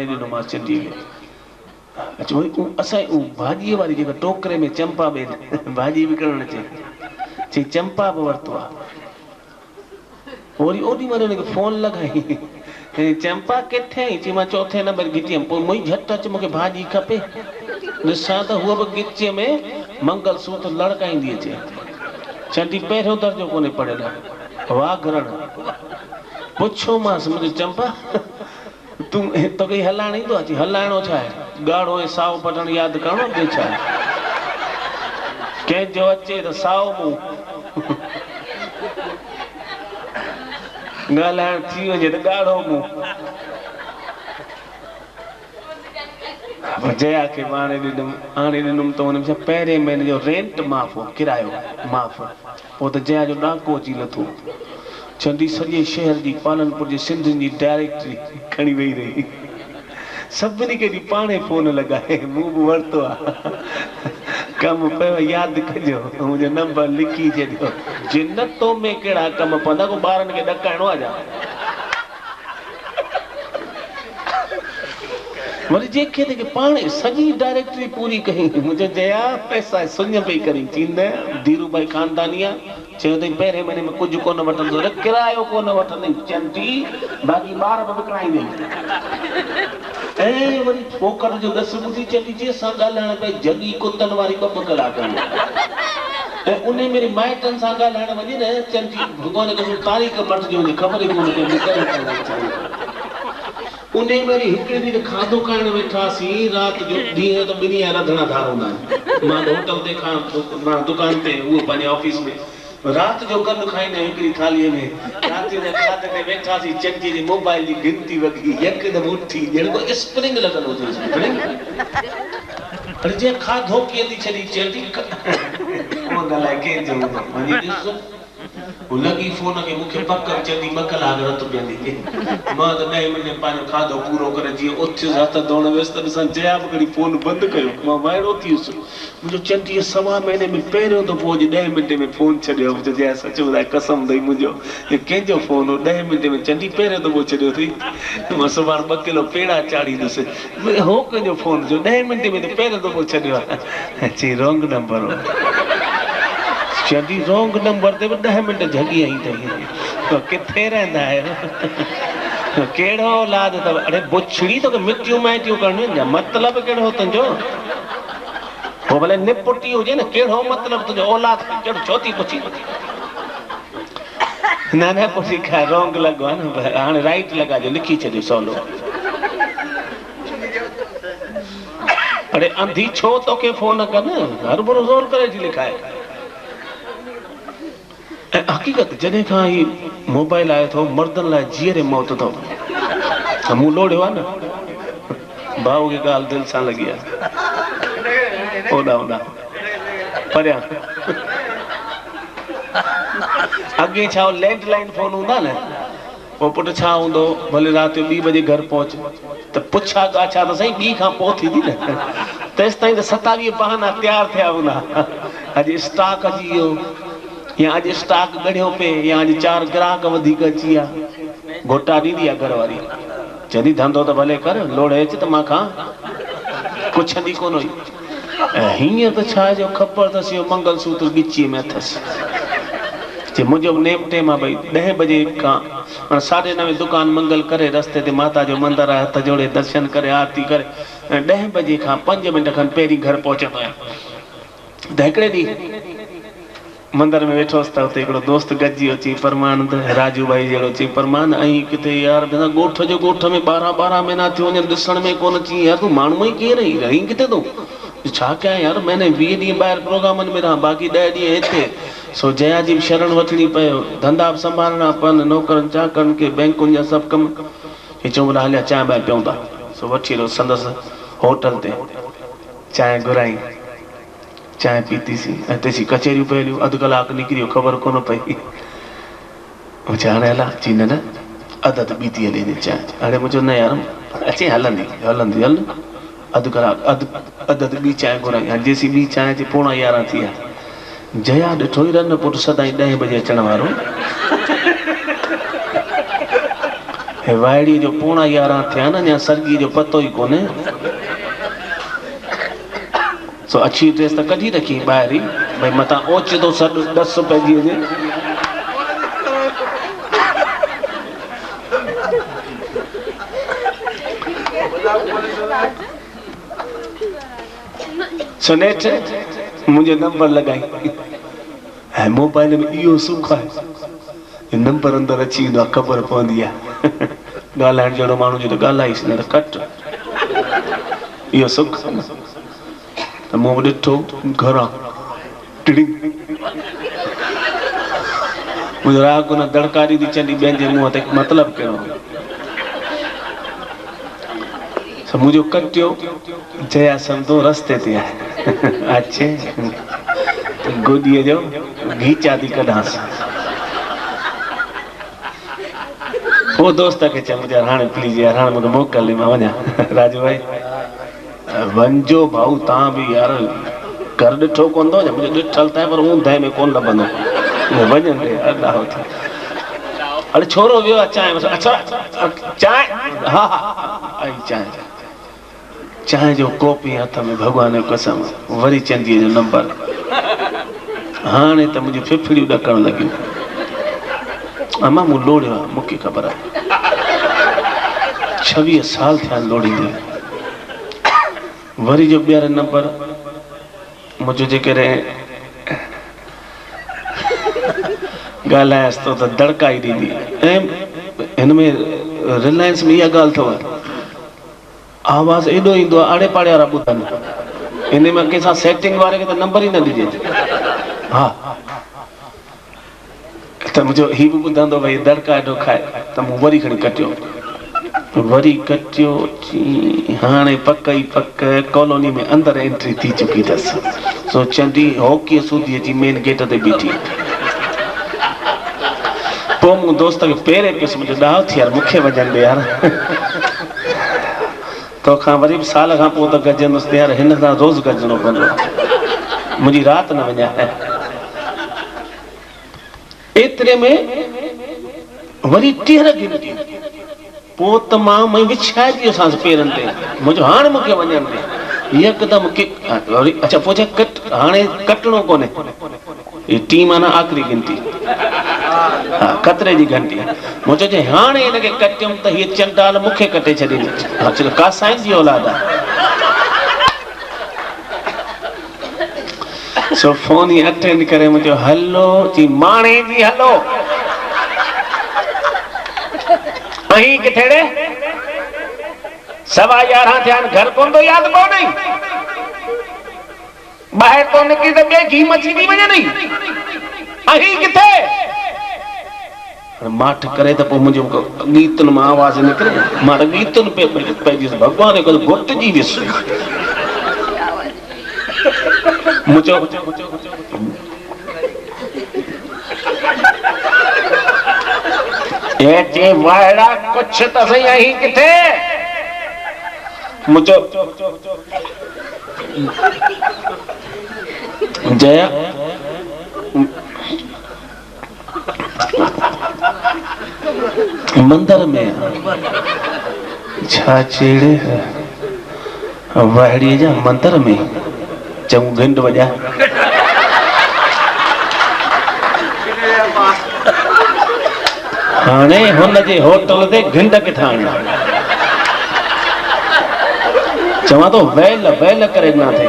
माने ॾिनो मां चंडी अच्छा असां भाॼीअ वारी जेका टोकरे में चंपा बि भाॼी विकिणण अचे चई चंपा बि वरितो आहे वरी ओॾी महिल हुनखे फोन लॻाई चंपा किथे चई मां चौथे नंबर गिटीअ में पोइ मुंहिंजी झटि अच मूंखे भाॼी खपे ॾिसां त हूअ बि गिचीअ में मंगलसूत्र लड़काईंदी अचे चंडी पहिरियों दर्जो कोन्हे पढ़ियल वाघरण पुछोमांसि मुंहिंजो चंपा तूं तोखे हलाइण ईंदो आहे हलाइणो छा आहे ॻाढ़ो ऐं साओ बटण यादि करिणो ॿियो छा कंहिंजो अचे त साओ मुंहुं ॻाल्हाइण थी वञे त ॻाढ़ो मुंहुं जया खे हाणे ॾिनुमि त हुन में पहिरें महीने जो रेंट माफ़ हो किरायो माफ़ पोइ त जया जो ॾाको अची लथो चंडी सॼे शहर जी पालनपुर जे सिंधियुनि जी डायरेक्टरी खणी वेही रही सभिनी खे पाणे फोन लॻाए मूं बि वरितो आहे कमु पियो यादि कजो मुंहिंजो नंबर लिखी छॾियो जे न तो में कहिड़ा कम पवंदा को ॿारनि खे ॾकाइणो आहे छा वरी जंहिंखे जेके पाणे सॼी डायरेक्टरी पूरी कई मुंहिंजो जया पैसा सुञ पई करी थींदा धीरू भाई खानदानी आहे चयो अथई पहिरें महीने में कुझु कोन वठंदो किरायो कोन वठंदई चंडी बाक़ी ॿार बि विकिणाईंदई ऐं वरी पोकर जो दस ॿुधी चंडी जे सां ॻाल्हाइण पई जॻी कुतनि वारी ॿ कलाक ऐं उन मेरे माइटनि सां ॻाल्हाइण वञे न चंडी भॻवान खे तारीख़ मटिजी वञे ख़बर ई कोन्हे उन वरी हिकिड़े ॾींहुं खाधो खाइण वेठासीं राति जो ॾींहं त ॿिन्ही रधणा धार हूंदा आहिनि मां होटल ते खां मां दुकान ते उहो पंहिंजे ऑफिस में राति जो गॾु खाईंदा हिकिड़ी थालीअ में राति जे खाधे ते वेठासीं चंडी जी मोबाइल जी गिनती वॻी यकदमि उथी ॼण को स्प्रिंग लॻल हुजे अरे जे खाधो कीअं थी छॾी चंडी उहो ॻाल्हाए कंहिंजो वञी ॾिस लॻी फोन खे मूंखे पक चंदी ॿ कलाक रत पीअंदी मां त 10 मिंट पंहिंजो खाधो पूरो करे जीअं उथियुसि हथ धोइण वियुसि त ॾिसां जया बि खणी फोन बंदि कयो मां वाइड़ो थी वियुसि मुंहिंजो चंडीअ सवा महीने में पहिरियों दफ़ो अॼु 10 मिंटे में फोन छॾियो जया सच ॿुधाए कसम अथई मुंहिंजो कंहिंजो फोन हो 10 मिंटे में चंडी पहिरियों दफ़ो छॾियो अथई मां सुभाणे 2 किलो पेड़ा चाढ़ींदुसि हो कंहिंजो फोन जो 10 मिंटे में त पहिरियों दफ़ो छॾियो आहे चई रॉन्ग नंबर हो चंडी रॉन्ग नंबर ते 10 मिंट जगी आई अथई किथे रहंदा आहियो कहिड़ो औलाद अथव अरे बुछड़ी तोखे मिटियूं माइटियूं करणियूं मतिलबु कहिड़ो तुंहिंजो पोइ भले निपुटी हुजे न कहिड़ो मतिलबु तुंहिंजो औलाद कहिड़ो छो थी पुछी न पुछी खाए रॉन्ग लॻो आहे न हाणे राइट लॻाइजो लिखी छॾियो सवलो अरे अंधी छो तोखे फोन कनि हर भरो ज़ोर करे थी लिखाए हक़ीक़त जॾहिं खां ही मोबाइल आयो अथव मर्दनि लाइ जीअरे मौत अथव मूं लोड़ियो आहे न भाऊ खे ॻाल्हि दिलि सां लॻी आहे ओॾा ओॾा परियां अॻे छा लैंडलाइन फोन हूंदा न पोइ पुटु छा हूंदो भले राति जो 2 बजे घर पहुच त पुछा ॻाछा त सही 2 खां पोइ थींदी न तेसि ताईं त 27 बहाना तयारु थिया हूंदा अॼु स्टॉक अची वियो या अॼु स्टॉक ॻड़ियो पे या अॼु 4 ग्राहक वधीक अची विया घोटा ॾींदी आहे घर वारी जॾहिं धंधो त भले कर लोड़ अचे त मां खां पुछंदी कोन हुई ऐं हीअं त छा जो ख़बर अथसि इहो मंगलसूत्र गिचीअ में अथसि जे मुंहिंजो नेम टेम आहे भई 10 बजे खां 9:30 दुकान मंगल करे रस्ते ते माता जो मंदरु आहे हथ जोड़े दर्शन करे आरती करे ऐं 10 बजे खां 5 मिंट खनि पहिरीं घर पहुचंदो आहियां त हिकिड़े ॾींहुं मंदर में वेठो त हुते हिकिड़ो दोस्त गॾिजी वियो चई परमानंद राजू भाई जहिड़ो चई परमान ऐं किथे यार ॻोठ जो ॻोठ में 12 महीना थियो वञनि ॾिसण में कोन अची यार तूं माण्हू ई कीअं रही किथे तूं छा कयां यार मैंने 20 ॾींहं ॿाहिरि प्रोग्रामनि में रहां बाक़ी 10 ॾींहं हिते सो जया जी शरण वठणी पियो धंधा बि संभालणा पवनि नौकरनि चाकरनि खे बैंकुनि जा सभु कम हे चऊं भला हलिया चांहि ॿाहिरि पियूं था सो वठी वियो संदसि होटल ते चांहि घुराई चांहि पीतीसीं ऐं तेसीं कचेरियूं पहलियूं 2 कलाक निकिरी वियो ख़बर कोन पई हाणे हला चई न अधु ॿी थी हले चांहि हाणे मुंहिंजो न यार अचे हलंदी हल 2 कलाक अधु ॿी चांहि घुराई हाणे जेसीं ॿी चांहि अचे 11:15 थी विया जया ॾिठो ई रन पुटु सदाईं 10 बजे अचण वारो हे वाइड़ी जो पूणा 11 थिया न या सरगी जो पतो ही कोने सो अच्छी ड्रेस तो कढी रखी ॿाहिरि भाई मता ओचितो सॾु ॾस पइजी वञे सुनेठ मुझे नंबर लगाई ऐं मोबाइल में इहो सुख आहे नंबर अंदर अची वेंदो आहे ख़बर पवंदी आहे ॻाल्हाइण जहिड़ो माण्हू जो त ॻाल्हाईसि न त कट इहो सुख त मूं ॾिठो घरां टिड़िंग मुंहिंजो राग हुन दड़का ॾींदी चंदी ॿियनि जे मुंहं ते मतिलबु कहिड़ो मुझे कटियो जया समझो रस्ते ते आहे अच्छे गोॾीअ जो घीचा थी कढांसि पोइ दोस्त खे चयो मुंहिंजा हाणे प्लीज यार हाणे मूंखे मोकिल मां वञा राजू भाई वञिजो भाऊ तव्हां बि यार घर ॾिठो कोन थो मुंहिंजो ॾिठल त पर ऊंदहि में कोन लभंदो वञनि ॾे अलाह थी अरे छोरो वियो आहे चांहि अच्छा चांहि हा हा आई चांहि चांहि जो कोप ई हथ में भॻवान जो कसम वरी चंदीअ जो नंबर हाणे त मुंहिंजी फिफड़ियूं ॾकण लॻियूं अमा मूं लोड़ियो आहे मूंखे ख़बर आहे 26 साल थिया लोड़ींदे वरी जो ॿीहर नंबर मुंहिंजो जेकॾहिं ॻाल्हायसि थो त दड़का ई ॾींदी ऐं हिन में रिलायंस में इहा ॻाल्हि अथव आवाज़ एॾो ईंदो आहे आड़े पाड़े वारा ॿुधनि इन में कंहिंसां सेटिंग वारे खे त नंबर ई न ॾिजे हा त मुंहिंजो हीउ बि ॿुधंदो भई दड़का एॾो खाए त मूं वरी खणी कटियो हाणे पक ई पक कॉलोनी में अंदरि एंट्री थी चुकी अथसि सो चंदी हॉकीअ सूदीअ जी मेन गेट ते बीठी पोइ मूं दोस्त खे पहिरें पियुसि मुंहिंजो ॾाहो थी यार मूंखे वञनि ॾे यार तोखां वरी बि साल खां पोइ त गजंदुसि यार हिन सां रोज़ गजणो पवंदो मुंहिंजी राति न वञा एतिरे में वरी टीहर गिनती पोइ त मां मई विछाइजी वियोसि पेरनि ते मुंहिंजो हाणे मूंखे वञणु ॾे यकदमि किक अच्छा पोइ छा कट हाणे कटणो कोन्हे ही टी माना आख़िरी गिनती हा खतरे जी घंटी मुंहिंजो चए हाणे हिनखे कटियुमि त हीअ चंडाल मूंखे कटे छॾींदी का साईं जी औलाद आहे सो फोन ही अटेंड करे मुंहिंजो हलो जी माणे जी हलो अहीं किथे रे 11:15 थिया घर पहुंदो यादि कोन्हे ॿाहिरि तो निकिरी त ॿिए घी मची थी वञे नी अहीं किथे माठ करे त पोइ मुंहिंजो गीतनि मां आवाज़ निकिरे मां त गीतनि पंहिंजी भॻवान जो घुटिजी वियुसि मुंहिंजो चे वाड़ा कुछ त सही अहीं किथे मुंहिंजो जया मंदिर में छा चेड़े वाड़ीअ जा मंदिर में चऊं घंट वॼा हाणे हुन जे होटल ते घंट किथां आणिया चवां तो वेल वेल करे ना थे